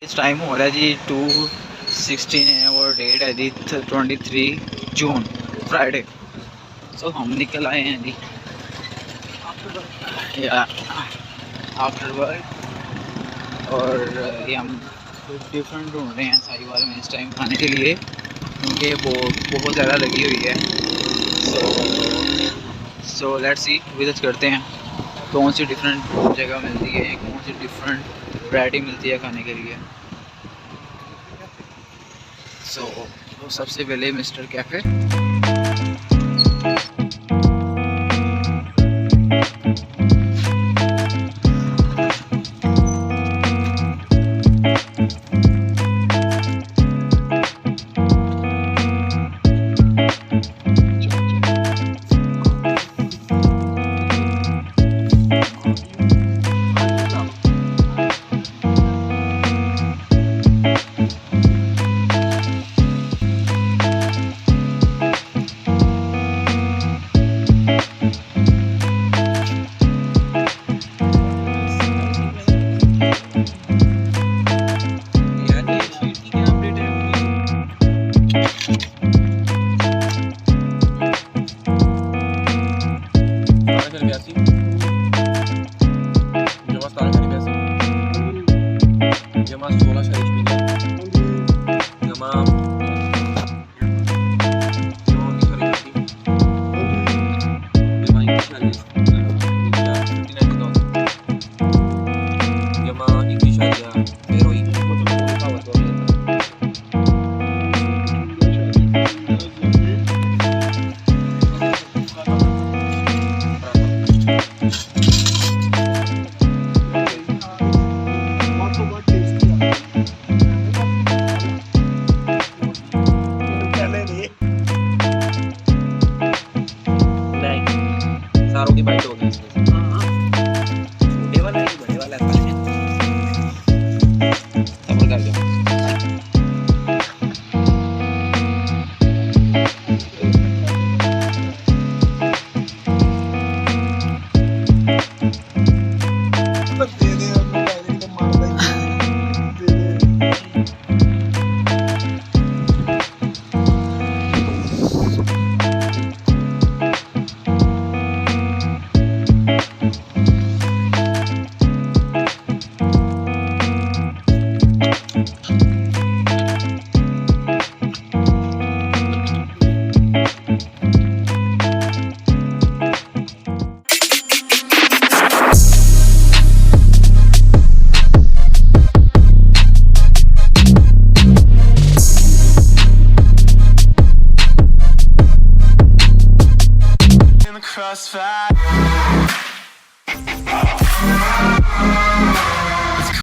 इस टाइम हो रहा है जी 2:16 है और डेट है जी 23 जून फ्राइडे। सो हम निकल आए हैं जी आफ्टर वर्क और ये हम कुछ डिफरेंट ढूंढ रहे हैं साहिवाल में इस टाइम खाने के लिए क्योंकि बहुत ज़्यादा लगी हुई है। सो लेट्स सी विजिट करते हैं कौन सी डिफरेंट जगह मिलती है, कौन सी डिफरेंट वैरायटी मिलती है खाने के लिए। तो सबसे पहले मिस्टर कैफ़े। सारों की बाइट होगी इसमें। छोटे वाला है बड़े वाला है सबर कर जाओ। Crossfire